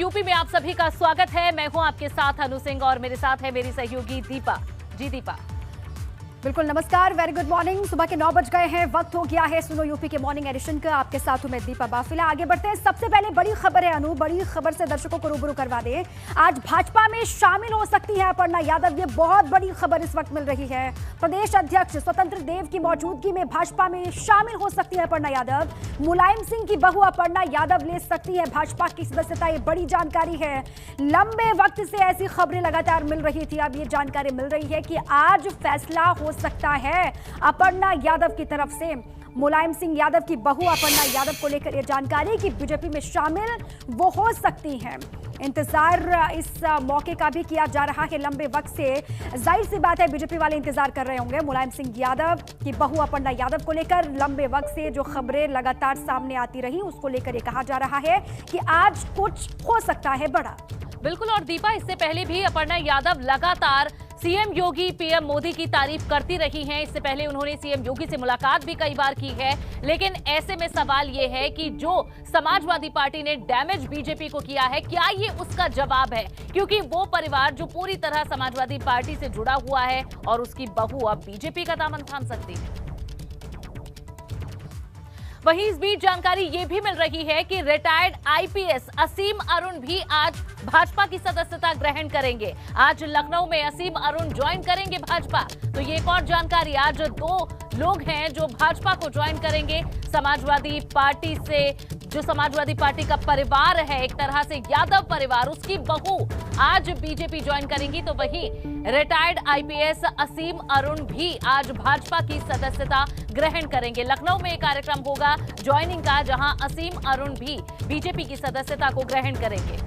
UP में आप सभी का स्वागत है। मैं हूं आपके साथ अनु सिंह और मेरे साथ है मेरी सहयोगी दीपा। जी दीपा। बिल्कुल, नमस्कार, वेरी गुड मॉर्निंग। सुबह के 9 बज गए हैं, वक्त हो गया है सुनो यूपी के मॉर्निंग एडिशन का। आपके साथ हूं मैं दीपा बाफिला। आगे बढ़ते हैं। सबसे पहले बड़ी खबर है अनु, बड़ी खबर से दर्शकों को रूबरू करवा दे। आज भाजपा में शामिल हो सकती है अपर्णा यादव, ये बहुत बड़ी खबर इस वक्त मिल रही है। प्रदेश अध्यक्ष स्वतंत्र देव की मौजूदगी में भाजपा में शामिल हो सकती है अपर्णा यादव। मुलायम सिंह की बहू अपर्णा यादव ले सकती है भाजपा की सदस्यता, ये बड़ी जानकारी है। लंबे वक्त से ऐसी खबरें लगातार मिल रही थी, अब ये जानकारी मिल रही है कि आज फैसला हो सकता है अपर्णा यादव की तरफ से। मुलायम सिंह यादव की बहू अपर्णा यादव को लेकर यह जानकारी कि बीजेपी में शामिल वो हो सकती हैं। इंतजार इस मौके का भी किया जा रहा है लंबे वक्त से। जाहिर सी बात है बीजेपी वाले इंतजार कर रहे होंगे मुलायम सिंह यादव की बहू अपर्णा यादव को लेकर। लंबे वक्त से जो खबरें लगातार सामने आती रही उसको लेकर यह कहा जा रहा है कि आज कुछ हो सकता है बड़ा। बिल्कुल। और दीपा, इससे पहले भी अपर्णा यादव लगातार सीएम योगी पीएम मोदी की तारीफ करती रही हैं। इससे पहले उन्होंने सीएम योगी से मुलाकात भी कई बार की है। लेकिन ऐसे में सवाल ये है कि जो समाजवादी पार्टी ने डैमेज बीजेपी को किया है, क्या ये उसका जवाब है? क्योंकि वो परिवार जो पूरी तरह समाजवादी पार्टी से जुड़ा हुआ है और उसकी बहू अब बीजेपी का दामन थाम सकती है। वहीं इस बीच जानकारी ये भी मिल रही है कि रिटायर्ड आईपीएस असीम अरुण भी आज भाजपा की सदस्यता ग्रहण करेंगे। आज लखनऊ में असीम अरुण ज्वाइन करेंगे भाजपा। तो ये एक और जानकारी, आज 2 लोग हैं जो भाजपा को ज्वाइन करेंगे। समाजवादी पार्टी से, जो समाजवादी पार्टी का परिवार है एक तरह से यादव परिवार, उसकी बहू आज बीजेपी ज्वाइन करेंगी। तो वहीं रिटायर्ड आईपीएस असीम अरुण भी आज भाजपा की सदस्यता ग्रहण करेंगे। लखनऊ में एक कार्यक्रम होगा ज्वाइनिंग का, जहां असीम अरुण भी बीजेपी की सदस्यता को ग्रहण करेंगे।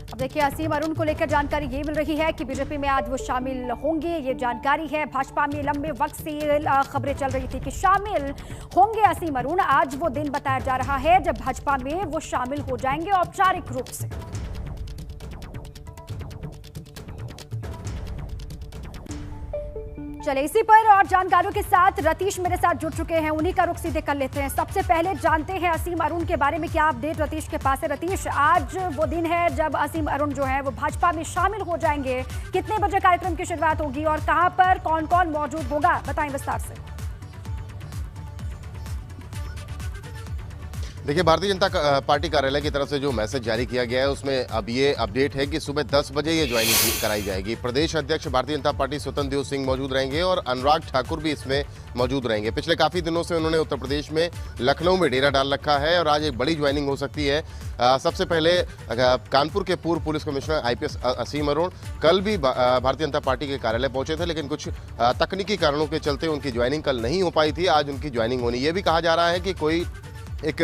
अब देखिए, असीम अरुण को लेकर जानकारी ये मिल रही है कि बीजेपी में आज वो शामिल होंगे, ये जानकारी है। भाजपा में लंबे वक्त से ये खबरें चल रही थी कि शामिल होंगे असीम अरुण। आज वो दिन बताया जा रहा है जब भाजपा में वो शामिल हो जाएंगे औपचारिक रूप से। चले इसी पर और जानकारियों के साथ रतीश मेरे साथ जुड़ चुके हैं, उन्हीं का रुख सीधे कर लेते हैं। सबसे पहले जानते हैं असीम अरुण के बारे में क्या अपडेट रतीश के पास है। रतीश, आज वो दिन है जब असीम अरुण जो है वो भाजपा में शामिल हो जाएंगे। कितने बजे कार्यक्रम की शुरुआत होगी और कहां पर कौन कौन मौजूद होगा, बताएं विस्तार से। देखिए, भारतीय जनता पार्टी कार्यालय की तरफ से जो मैसेज जारी किया गया है उसमें अब ये अपडेट है कि सुबह 10 बजे ये ज्वाइनिंग कराई जाएगी। प्रदेश अध्यक्ष भारतीय जनता पार्टी स्वतंत्र देव सिंह मौजूद रहेंगे और अनुराग ठाकुर भी इसमें मौजूद रहेंगे। पिछले काफ़ी दिनों से उन्होंने उत्तर प्रदेश में लखनऊ में डेरा डाल रखा है और आज एक बड़ी ज्वाइनिंग हो सकती है। सबसे पहले कानपुर के पूर्व पुलिस कमिश्नर आईपीएस असीम अरुण कल भी भारतीय जनता पार्टी के कार्यालय पहुंचे थे, लेकिन कुछ तकनीकी कारणों के चलते उनकी ज्वाइनिंग कल नहीं हो पाई थी। आज उनकी ज्वाइनिंग होनी, ये भी कहा जा रहा है कि कोई एक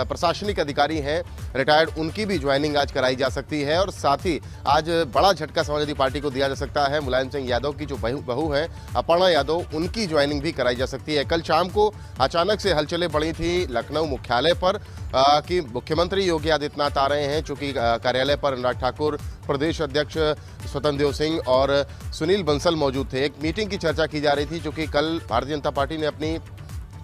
प्रशासनिक अधिकारी हैं रिटायर्ड, उनकी भी ज्वाइनिंग आज कराई जा सकती है। और साथ ही आज बड़ा झटका समाजवादी पार्टी को दिया जा सकता है। मुलायम सिंह यादव की जो बहू हैं अपर्णा यादव, उनकी ज्वाइनिंग भी कराई जा सकती है। कल शाम को अचानक से हलचलें बढ़ी थी लखनऊ मुख्यालय पर कि मुख्यमंत्री योगी आदित्यनाथ आ रहे हैं, चूंकि कार्यालय पर अनुराग ठाकुर, प्रदेश अध्यक्ष स्वतंत्र देव सिंह और सुनील बंसल मौजूद थे। एक मीटिंग की चर्चा की जा रही थी, चूंकि कल भारतीय जनता पार्टी ने अपनी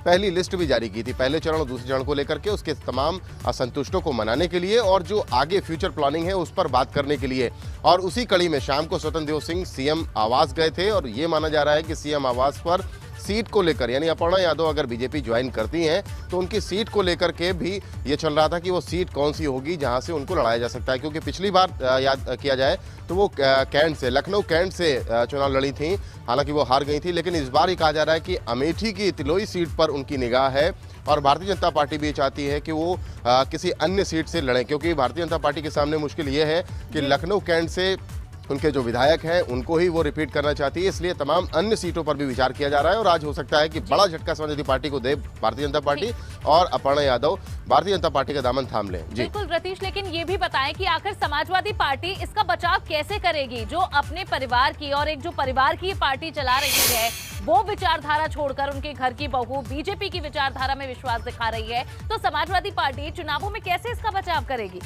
पहली लिस्ट भी जारी की थी, पहले चरण और दूसरे चरण को लेकर के, उसके तमाम असंतुष्टों को मनाने के लिए और जो आगे फ्यूचर प्लानिंग है उस पर बात करने के लिए। और उसी कड़ी में शाम को स्वतंत्र देव सिंह सीएम आवास गए थे और ये माना जा रहा है कि सीएम आवास पर सीट को लेकर, यानी अपर्णा यादव अगर बीजेपी ज्वाइन करती हैं तो उनकी सीट को लेकर के भी ये चल रहा था कि वो सीट कौन सी होगी जहां से उनको लड़ाया जा सकता है। क्योंकि पिछली बार याद किया जाए तो वो कैंट से, लखनऊ कैंट से चुनाव लड़ी थी, हालांकि वो हार गई थी। लेकिन इस बार ये कहा जा रहा है कि अमेठी की तिलोई सीट पर उनकी निगाह है और भारतीय जनता पार्टी भी चाहती है कि वो किसी अन्य सीट से लड़ें, क्योंकि भारतीय जनता पार्टी के सामने मुश्किल ये है कि लखनऊ कैंट से उनके जो विधायक हैं उनको ही वो रिपीट करना चाहती है। इसलिए तमाम अन्य सीटों पर भी विचार किया जा रहा है और आज हो सकता है कि बड़ा झटका समाजवादी पार्टी को दे भारतीय जनता पार्टी और अपर्णा यादव भारतीय जनता पार्टी का दामन थाम लें। जी बिल्कुल रतीश, लेकिन ये भी बताएं कि आखिर समाजवादी पार्टी इसका बचाव कैसे करेगी, जो अपने परिवार की और एक जो परिवार की पार्टी चला रही है वो विचारधारा छोड़कर उनके घर की बहू बीजेपी की विचारधारा में विश्वास दिखा रही है, तो समाजवादी पार्टी चुनावों में कैसे इसका बचाव करेगी?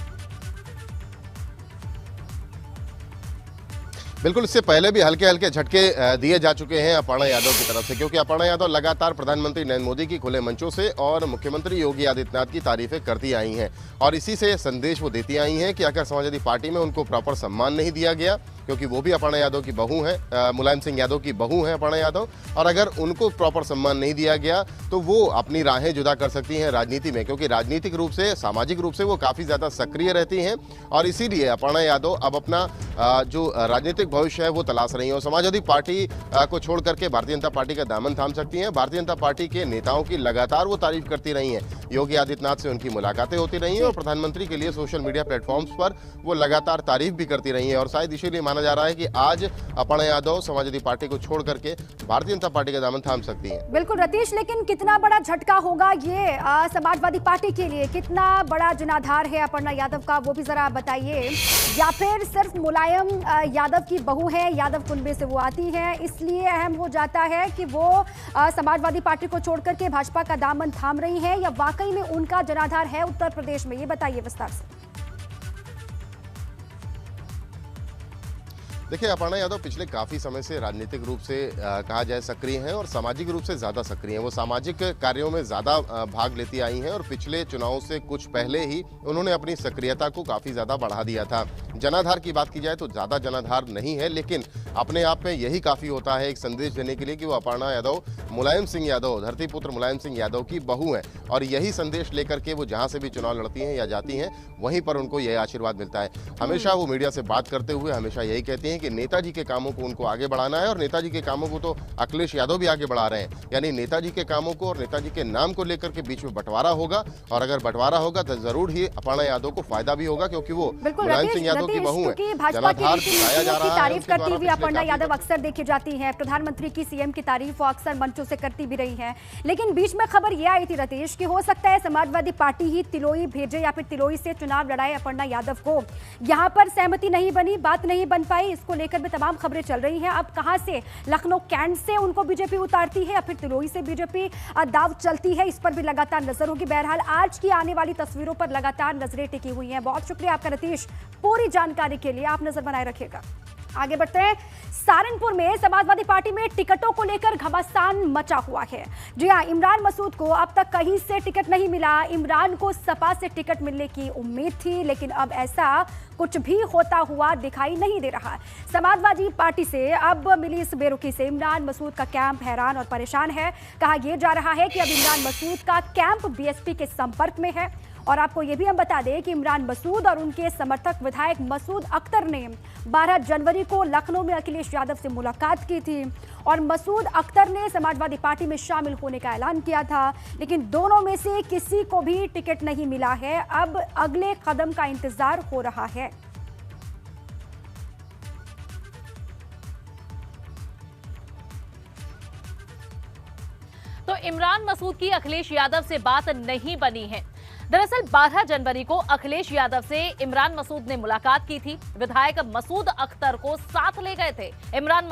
बिल्कुल, इससे पहले भी हल्के हल्के झटके दिए जा चुके हैं अपर्णा यादव की तरफ से, क्योंकि अपर्णा यादव लगातार प्रधानमंत्री नरेंद्र मोदी की खुले मंचों से और मुख्यमंत्री योगी आदित्यनाथ की तारीफें करती आई हैं और इसी से संदेश वो देती आई हैं कि अगर समाजवादी पार्टी में उनको प्रॉपर सम्मान नहीं दिया गया, क्योंकि वो भी अपर्णा यादव की बहू है, मुलायम सिंह यादव की बहू है अपर्णा यादव, और अगर उनको प्रॉपर सम्मान नहीं दिया गया तो वो अपनी राहें जुदा कर सकती हैं राजनीति में, क्योंकि राजनीतिक रूप से, सामाजिक रूप से वो काफ़ी ज़्यादा सक्रिय रहती हैं और इसीलिए अपर्णा यादव अब अपना जो राजनीतिक भविष्य है वो तलाश रही हैं और समाजवादी पार्टी को छोड़ करके भारतीय जनता पार्टी का दामन थाम सकती हैं। भारतीय जनता पार्टी के नेताओं की लगातार वो तारीफ करती रही हैं, योगी आदित्यनाथ से उनकी मुलाकातें होती रही हैं और प्रधानमंत्री के लिए सोशल मीडिया प्लेटफॉर्म्स पर वो लगातार तारीफ भी करती रही हैं और शायद इसीलिए माना जा रहा है कि आज अपर्णा यादव समाजवादी पार्टी को छोड़ करके भारतीय जनता पार्टी का दामन थाम सकती हैं। बिल्कुल रतीश, लेकिन कितना बड़ा झटका होगा ये समाजवादी पार्टी के लिए? कितना बड़ा जनाधार है अपर्णा यादव का, वो भी जरा बताइए। या फिर सिर्फ मुलायम यादव की बहू है, यादव कुनबे से वो आती है, इसलिए अहम हो जाता है कि वो समाजवादी पार्टी को छोड़ करके भाजपा का दामन थाम रही है, या वाकई में उनका जनाधार है उत्तर प्रदेश में? ये बताइए विस्तार से। देखिए, अपर्णा यादव पिछले काफ़ी समय से राजनीतिक रूप से कहा जाए सक्रिय हैं और सामाजिक रूप से ज़्यादा सक्रिय हैं। वो सामाजिक कार्यों में ज़्यादा भाग लेती आई हैं और पिछले चुनाव से कुछ पहले ही उन्होंने अपनी सक्रियता को काफ़ी ज़्यादा बढ़ा दिया था। जनाधार की बात की जाए तो ज़्यादा जनाधार नहीं है, लेकिन अपने आप में यही काफ़ी होता है एक संदेश देने के लिए कि वो अपर्णा यादव मुलायम सिंह यादव, धरती पुत्र मुलायम सिंह यादव की बहू हैं और यही संदेश लेकर के वो जहाँ से भी चुनाव लड़ती हैं या जाती हैं, वहीं पर उनको यह आशीर्वाद मिलता है। हमेशा वो मीडिया से बात करते हुए हमेशा यही कहती हैं कि नेताजी के कामों को उनको आगे बढ़ाना है और नेताजी के कामों को तो अखिलेश यादव भी आगे बढ़ा रहे हैं, यानी नेताजी के कामों को और नेताजी के नाम को लेकर के बीच में बंटवारा होगा और अगर बंटवारा होगा तो जरूर ही अपर्णा यादव को फायदा भी होगा, क्योंकि वो मुलायम सिंह यादव की बहू है। भाजपा की तारीफ करती हुई अपर्णा यादव अक्सर देखी जाती है, प्रधानमंत्री की, सीएम की तारीफ वो अक्सर मंचों से करती भी रही है, लेकिन बीच में खबर यह आई थी रतीश कि हो सकता है समाजवादी पार्टी ही तिलोई भेजे या फिर तिलोई से चुनाव लड़ाए अपर्णा यादव को। यहाँ पर सहमति नहीं बनी, बात नहीं बन पाई, इसको लेकर भी तमाम खबरें चल रही हैं। अब कहां से, लखनऊ कैंट से उनको बीजेपी उतारती है या फिर तिलोई से बीजेपी दाव चलती है, इस पर भी लगातार नजर होगी। बहरहाल आज की आने वाली तस्वीरों पर लगातार नजरें टिकी हुई हैं। बहुत शुक्रिया आपका रतीश, पूरी जानकारी के लिए। आप नजर बनाए रखिएगा। आगे बढ़ते हैं। सहारनपुर में समाजवादी पार्टी में टिकटों को लेकर घमासान मचा हुआ है। जी हां, इमरान मसूद को अब तक कहीं से टिकट नहीं मिला। इमरान को सपा से टिकट मिलने की उम्मीद थी, लेकिन अब ऐसा कुछ भी होता हुआ दिखाई नहीं दे रहा। समाजवादी पार्टी से अब मिली इस बेरुखी से इमरान मसूद का कैंप हैरान और परेशान है। कहा यह जा रहा है कि अब इमरान मसूद का कैंप बीएसपी के संपर्क में है। और आपको ये भी हम बता दें कि इमरान मसूद और उनके समर्थक विधायक मसूद अख्तर ने 12 जनवरी को लखनऊ में अखिलेश यादव से मुलाकात की थी और मसूद अख्तर ने समाजवादी पार्टी में शामिल होने का ऐलान किया था, लेकिन दोनों में से किसी को भी टिकट नहीं मिला है। अब अगले कदम का इंतजार हो रहा है। तो इमरान मसूद की अखिलेश यादव से बात नहीं बनी है। दरअसल 12 जनवरी को अखिलेश यादव से इमरान मसूद ने मुलाकात की थी। विधायक मसूद अख्तर को साथ ले गए थे इमरान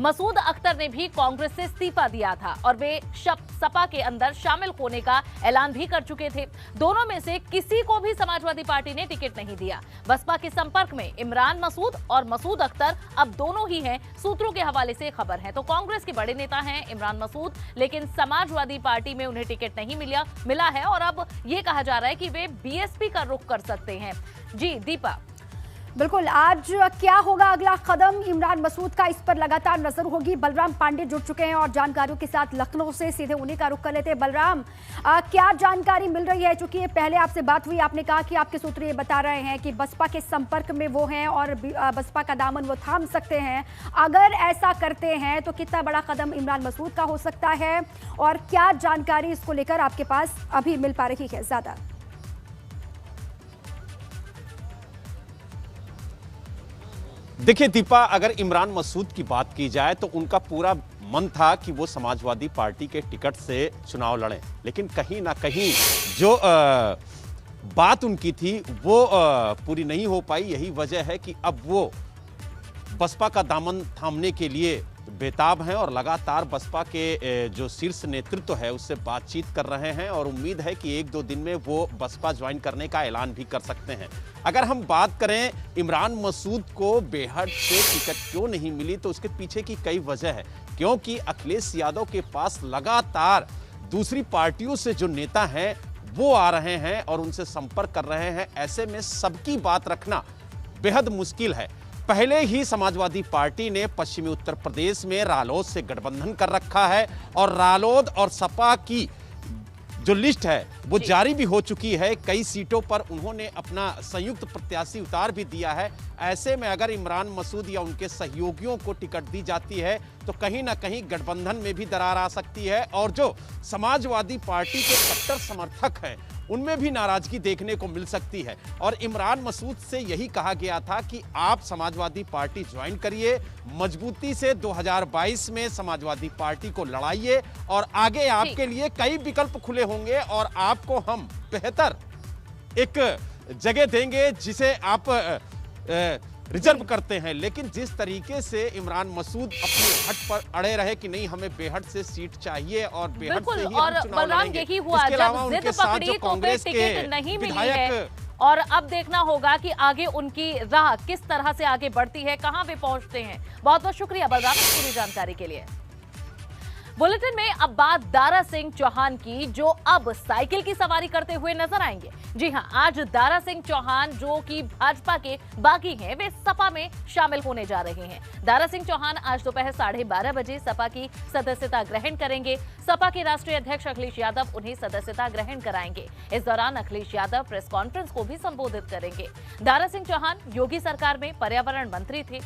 मसूद अख्तर ने भी कांग्रेस से इस्तीफा दिया था और वे सपा के अंदर शामिल होने का ऐलान भी कर चुके थे। दोनों में से किसी को भी समाजवादी पार्टी ने टिकट नहीं दिया। बसपा के संपर्क में इमरान मसूद और मसूद अख्तर अब दोनों ही हैं, सूत्रों के हवाले से खबर है। तो कांग्रेस के बड़े नेता हैं इमरान मसूद, लेकिन समाजवादी पार्टी में उन्हें टिकट नहीं मिला है और अब ये कहा जा रहा है कि वे बीएसपी का रुख कर सकते हैं। जी दीपा, बिल्कुल, आज क्या होगा अगला कदम इमरान मसूद का, इस पर लगातार नजर होगी। बलराम पांडे जुड़ चुके हैं और जानकारियों के साथ लखनऊ से सीधे उन्हीं का रुख कर लेते हैं। बलराम, क्या जानकारी मिल रही है? चूंकि पहले आपसे बात हुई, आपने कहा कि आपके सूत्र ये बता रहे हैं कि बसपा के संपर्क में वो हैं और बसपा का दामन वो थाम सकते हैं। अगर ऐसा करते हैं तो कितना बड़ा कदम इमरान मसूद का हो सकता है और क्या जानकारी इसको लेकर आपके पास अभी मिल पा रही है ज्यादा? देखिए दीपा, अगर इमरान मसूद की बात की जाए तो उनका पूरा मन था कि वो समाजवादी पार्टी के टिकट से चुनाव लड़ें, लेकिन कहीं ना कहीं जो बात उनकी थी वो पूरी नहीं हो पाई। यही वजह है कि अब वो बसपा का दामन थामने के लिए बेताब हैं और लगातार बसपा के जो शीर्ष नेतृत्व है उससे बातचीत कर रहे हैं और उम्मीद है कि 1-2 दिन में वो बसपा ज्वाइन करने का ऐलान भी कर सकते हैं। अगर हम बात करें इमरान मसूद को बेहद से टिकट क्यों नहीं मिली, तो उसके पीछे की कई वजह है। क्योंकि अखिलेश यादव के पास लगातार दूसरी पार्टियों से जो नेता हैं वो आ रहे हैं और उनसे संपर्क कर रहे हैं। ऐसे में सबकी बात रखना बेहद मुश्किल है। पहले ही समाजवादी पार्टी ने पश्चिमी उत्तर प्रदेश में रालोद से गठबंधन कर रखा है और रालोद और सपा की जो लिस्ट है वो जारी भी हो चुकी है। कई सीटों पर उन्होंने अपना संयुक्त प्रत्याशी उतार भी दिया है। ऐसे में अगर इमरान मसूद या उनके सहयोगियों को टिकट दी जाती है तो कहीं ना कहीं गठबंधन में भी दरार आ सकती है और जो समाजवादी पार्टी के कट्टर समर्थक हैं उनमें भी नाराजगी देखने को मिल सकती है। और इमरान मसूद से यही कहा गया था कि आप समाजवादी पार्टी ज्वाइन करिए, मजबूती से 2022 में समाजवादी पार्टी को लड़ाइए और आगे आपके लिए कई विकल्प खुले होंगे और आपको हम बेहतर एक जगह देंगे जिसे आप रिजर्व करते हैं। लेकिन जिस तरीके से इमरान मसूद अपने हट पर अड़े रहे कि नहीं हमें बेहट से सीट चाहिए और बेहट से ही हम चुनाव लड़ेंगे, इसके अलावा उनके साथ जो कांग्रेस के नहीं मिली विधायक है और अब देखना होगा कि आगे उनकी राह किस तरह से आगे बढ़ती है, कहां वे पहुंचते हैं। बहुत बहुत शुक्रिया बलराम इस पूरी जानकारी के लिए। बुलेटिन में अब बात दारा सिंह चौहान की, जो अब साइकिल की सवारी करते हुए नजर आएंगे। जी हां, आज दारा सिंह चौहान जो कि भाजपा के बागी हैं, वे सपा में शामिल होने जा रहे हैं। दारा सिंह चौहान आज दोपहर 12:30 बजे सपा की सदस्यता ग्रहण करेंगे। सपा के राष्ट्रीय अध्यक्ष अखिलेश यादव उन्हें सदस्यता ग्रहण कराएंगे। इस दौरान अखिलेश यादव प्रेस कॉन्फ्रेंस को भी संबोधित करेंगे। दारा सिंह चौहान योगी सरकार में पर्यावरण मंत्री थे।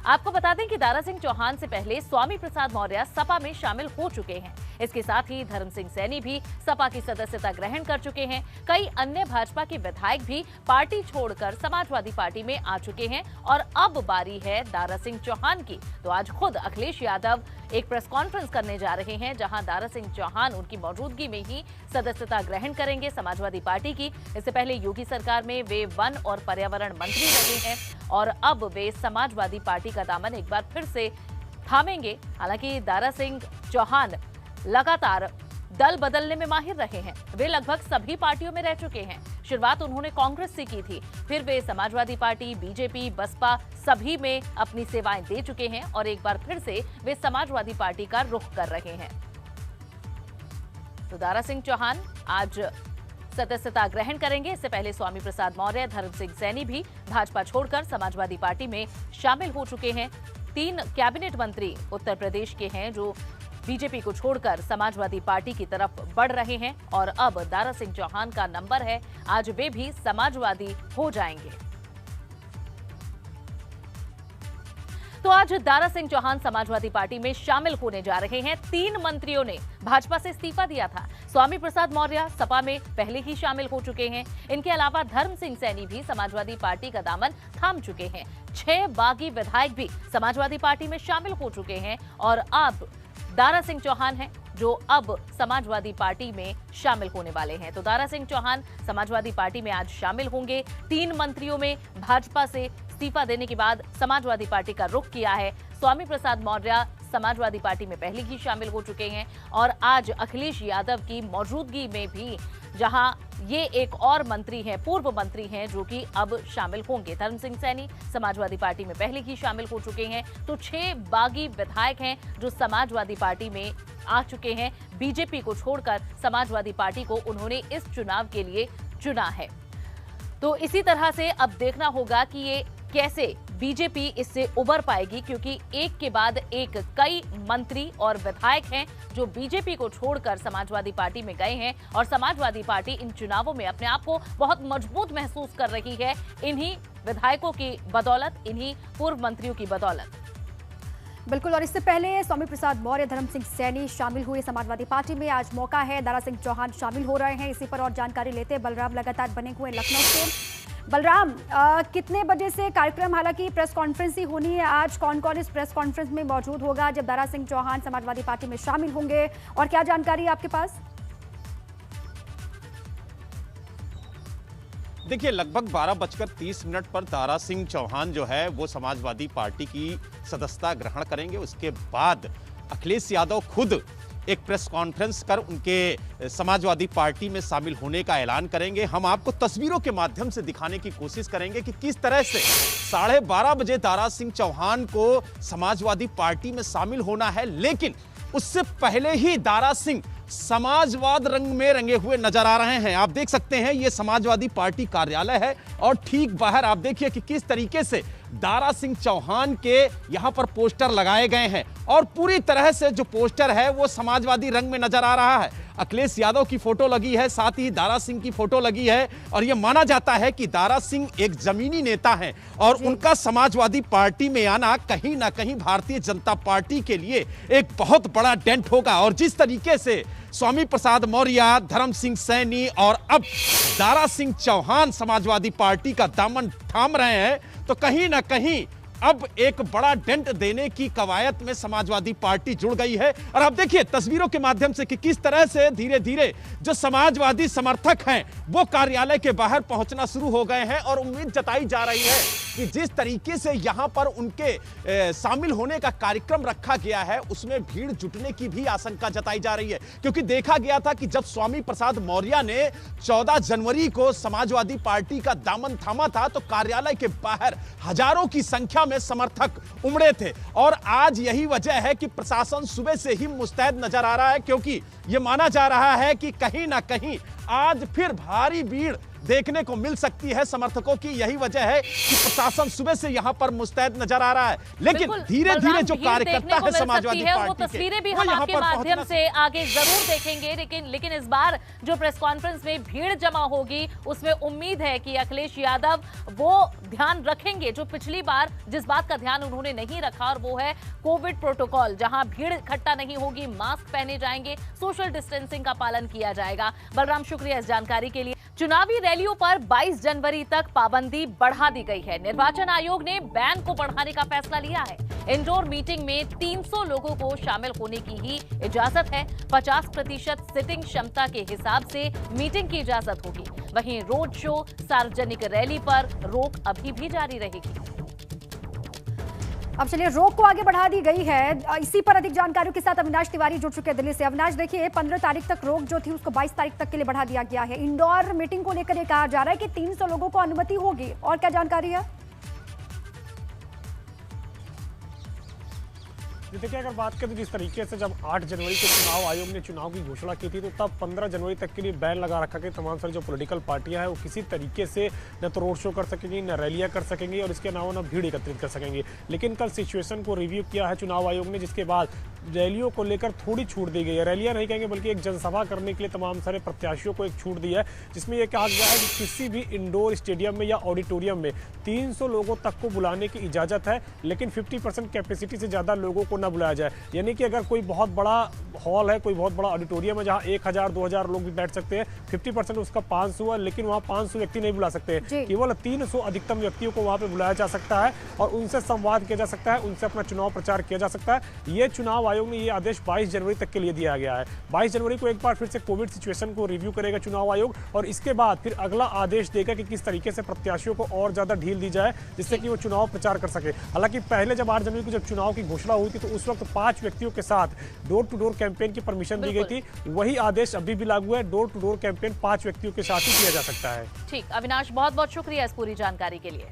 आपको बता दें कि दारा सिंह चौहान से पहले स्वामी प्रसाद मौर्य सपा में शामिल हो चुके हैं। इसके साथ ही धर्म सिंह सैनी भी सपा की सदस्यता ग्रहण कर चुके हैं। कई अन्य भाजपा के विधायक भी पार्टी छोड़कर समाजवादी पार्टी में आ चुके हैं और अब बारी है दारा सिंह चौहान की। तो आज खुद अखिलेश यादव एक प्रेस कॉन्फ्रेंस करने जा रहे हैं, जहां दारा सिंह चौहान उनकी मौजूदगी में ही सदस्यता ग्रहण करेंगे समाजवादी पार्टी की। इससे पहले योगी सरकार में वे वन और पर्यावरण मंत्री रहे हैं और अब वे समाजवादी पार्टी का दामन एक बार फिर से थामेंगे। हालांकि दारा सिंह चौहान लगातार दल बदलने में माहिर रहे हैं। वे लगभग सभी पार्टियों में रह चुके हैं। शुरुआत उन्होंने कांग्रेस से की थी, फिर वे समाजवादी पार्टी, बीजेपी, बसपा सभी में अपनी सेवाएं दे चुके हैं और एक बार फिर से वे समाजवादी पार्टी का रुख कर रहे हैं। तो दारा सिंह चौहान आज सदस्यता ग्रहण करेंगे। इससे पहले स्वामी प्रसाद मौर्य, धर्म सिंह सैनी भी भाजपा छोड़कर समाजवादी पार्टी में शामिल हो चुके हैं। 3 कैबिनेट मंत्री उत्तर प्रदेश के हैं जो बीजेपी को छोड़कर समाजवादी पार्टी की तरफ बढ़ रहे हैं और अब दारा सिंह चौहान का नंबर है, आज वे भी समाजवादी हो जाएंगे। तो आज दारा सिंह चौहान समाजवादी पार्टी में शामिल होने जा रहे हैं। 3 मंत्रियों ने भाजपा से इस्तीफा दिया था। स्वामी प्रसाद मौर्य सपा में पहले ही शामिल हो चुके हैं। इनके अलावा धर्म सिंह सैनी भी समाजवादी पार्टी का दामन थाम चुके हैं। 6 बागी विधायक भी समाजवादी पार्टी में शामिल हो चुके हैं और अब दारा सिंह चौहान हैं जो अब समाजवादी पार्टी में शामिल होने वाले हैं। तो दारा सिंह चौहान समाजवादी पार्टी में आज शामिल होंगे। 3 मंत्रियों में भाजपा से इस्तीफा देने के बाद समाजवादी पार्टी का रुख किया है। स्वामी प्रसाद मौर्य समाजवादी पार्टी में पहले ही शामिल हो चुके हैं और आज अखिलेश यादव की मौजूदगी में भी, जहां ये एक और मंत्री हैं, पूर्व मंत्री हैं जो कि अब शामिल होंगे। धर्म सिंह सैनी समाजवादी पार्टी में पहले ही शामिल हो चुके हैं। तो 6 बागी विधायक हैं जो समाजवादी पार्टी में आ चुके हैं। बीजेपी को छोड़कर समाजवादी पार्टी को उन्होंने इस चुनाव के लिए चुना है। तो इसी तरह से अब देखना होगा कि ये कैसे बीजेपी इससे उबर पाएगी, क्योंकि एक के बाद एक कई मंत्री और विधायक हैं जो बीजेपी को छोड़कर समाजवादी पार्टी में गए हैं और समाजवादी पार्टी इन चुनावों में अपने आप को बहुत मजबूत महसूस कर रही है, इन्हीं विधायकों की बदौलत, इन्हीं पूर्व मंत्रियों की बदौलत। बिल्कुल, और इससे पहले स्वामी प्रसाद मौर्य, धर्म सिंह सैनी शामिल हुए समाजवादी पार्टी में। आज मौका है, दारा सिंह चौहान शामिल हो रहे हैं। इसी पर और जानकारी लेते हैं। बलराम लगातार बने हुए लखनऊ से। बलराम, कितने बजे से कार्यक्रम, हालांकि प्रेस कॉन्फ्रेंस ही होनी है आज, कौन कौन इस प्रेस कॉन्फ्रेंस में मौजूद होगा जब दारा सिंह चौहान समाजवादी पार्टी में शामिल होंगे, और क्या जानकारी है आपके पास? देखिए, लगभग 12:30 पर दारा सिंह चौहान जो है वो समाजवादी पार्टी की सदस्यता ग्रहण करेंगे। उसके बाद अखिलेश यादव खुद एक प्रेस कॉन्फ्रेंस कर उनके समाजवादी पार्टी में शामिल होने का ऐलान करेंगे। हम आपको तस्वीरों के माध्यम से दिखाने की कोशिश करेंगे कि किस तरह से 12:30 बजे दारा सिंह चौहान को समाजवादी पार्टी में शामिल होना है, लेकिन उससे पहले ही दारा सिंह समाजवाद रंग में रंगे हुए नजर आ रहे हैं। आप देख सकते हैं ये समाजवादी पार्टी कार्यालय है और ठीक बाहर आप देखिए कि किस तरीके से दारा सिंह चौहान के यहां पर पोस्टर लगाए गए हैं और पूरी तरह से जो पोस्टर है वो समाजवादी रंग में नजर आ रहा है। अखिलेश यादव की फोटो लगी है, साथ ही दारा सिंह की फोटो लगी है और यह माना जाता है कि दारा सिंह एक जमीनी नेता हैं और उनका समाजवादी पार्टी में आना कहीं ना कहीं भारतीय जनता पार्टी के लिए एक बहुत बड़ा डेंट होगा। और जिस तरीके से स्वामी प्रसाद मौर्य, धर्म सिंह सैनी और अब दारा सिंह चौहान समाजवादी पार्टी का दामन थाम रहे हैं, तो कहीं ना कहीं अब एक बड़ा डेंट देने की कवायद में समाजवादी पार्टी जुड़ गई है। और अब देखिए तस्वीरों के माध्यम से कि किस तरह से धीरे धीरे जो समाजवादी समर्थक हैं वो कार्यालय के बाहर पहुंचना शुरू हो गए हैं और उम्मीद जताई जा रही है कि जिस तरीके से यहां पर उनके शामिल होने का कार्यक्रम रखा गया है उसमें भीड़ जुटने की भी आशंका जताई जा रही है। क्योंकि देखा गया था कि जब स्वामी प्रसाद मौर्य ने 14 जनवरी को समाजवादी पार्टी का दामन थामा था तो कार्यालय के बाहर हजारों की संख्या में समर्थक उमड़े थे और आज यही वजह है कि प्रशासन सुबह से ही मुस्तैद नजर आ रहा है, क्योंकि यह माना जा रहा है कि कहीं ना कहीं आज फिर भारी भीड़ देखने को मिल सकती है समर्थकों की। यही वजह है कि प्रशासन सुबह से यहां पर मुस्तैद नजर आ रहा है, लेकिन धीरे धीरे जो कार्यकर्ता है समाजवादी पार्टी वो तस्वीरें भी हम आपके माध्यम से आगे जरूर देखेंगे। लेकिन इस बार जो प्रेस कॉन्फ्रेंस में भीड़ जमा होगी उसमें उम्मीद है कि अखिलेश यादव वो ध्यान रखेंगे जो पिछली बार जिस बात का ध्यान उन्होंने नहीं रखा, और वो है कोविड प्रोटोकॉल, जहां भीड़ इकट्ठा नहीं होगी, मास्क पहने जाएंगे, सोशल डिस्टेंसिंग का पालन किया जाएगा। बलराम शुक्रिया इस जानकारी के लिए। चुनावी रैलियों पर 22 जनवरी तक पाबंदी बढ़ा दी गई है। निर्वाचन आयोग ने बैन को बढ़ाने का फैसला लिया है। इंडोर मीटिंग में 300 लोगों को शामिल होने की ही इजाजत है। 50% सिटिंग क्षमता के हिसाब से मीटिंग की इजाजत होगी। वहीं रोड शो, सार्वजनिक रैली पर रोक अभी भी जारी रहेगी। अब चलिए, रोक को आगे बढ़ा दी गई है। इसी पर अधिक जानकारियों के साथ अविनाश तिवारी जुड़ चुके हैं दिल्ली से। अविनाश, देखिए 15 तारीख तक रोक जो थी उसको 22 तारीख तक के लिए बढ़ा दिया गया है। इंडोर मीटिंग को लेकर ये कहा जा रहा है कि 300 लोगों को अनुमति होगी, और क्या जानकारी है? देखिए, अगर बात करें तो जिस तरीके से जब 8 जनवरी को चुनाव आयोग ने चुनाव की घोषणा की थी तो तब 15 जनवरी तक के लिए बैन लगा रखा कि तमाम सारी जो पॉलिटिकल पार्टियां हैं वो किसी तरीके से न तो रोड शो कर सकेंगी, न रैलियां कर सकेंगी और इसके अलावा न भीड़ एकत्रित कर सकेंगी। लेकिन कल सिचुएशन को रिव्यू किया है चुनाव आयोग ने, जिसके बाद रैलियों को लेकर थोड़ी छूट दी गई है। रैलियां नहीं कहेंगे बल्कि एक जनसभा करने के लिए तमाम सारे प्रत्याशियों को एक छूट दी है, जिसमें यह कहा गया है कि किसी भी इंडोर स्टेडियम में या ऑडिटोरियम में 300 लोगों तक को बुलाने की इजाजत है, लेकिन 50% कैपेसिटी से ज़्यादा लोगों को न बुलाया जाए। यानी कि अगर कोई बहुत बड़ा हॉल है, कोई बहुत बड़ा ऑडिटोरियम है जहां 1000-2000 लोग भी बैठ सकते हैं, 50% उसका 500 है, लेकिन वहां 500 व्यक्ति नहीं बुला सकते हैं। केवल 300 अधिकतम व्यक्तियों को वहां पे बुलाया जा सकता है और उनसे संवाद किया जा सकता है, उनसे अपना चुनाव प्रचार किया जा सकता है। ये चुनाव आयोग ने ये आदेश 22 जनवरी तक के लिए दिया गया है। 22 जनवरी को एक बार फिर से कोविड सिचुएशन को रिव्यू करेगा चुनाव आयोग और इसके बाद फिर अगला आदेश देगा कि किस तरीके से प्रत्याशियों को और ज्यादा ढील दी जाए जिससे कि वो चुनाव प्रचार कर सके। हालांकि पहले जब 8 जनवरी को जब चुनाव की घोषणा हुई थी तो उस वक्त 5 व्यक्तियों के साथ डोर टू डोर कैंपेन की परमिशन दी गई थी। वही आदेश अभी भी लागू है, डोर टू डोर कैंपेन 5 व्यक्तियों के साथ ही किया जा सकता है। ठीक, अविनाश बहुत बहुत शुक्रिया इस पूरी जानकारी के लिए।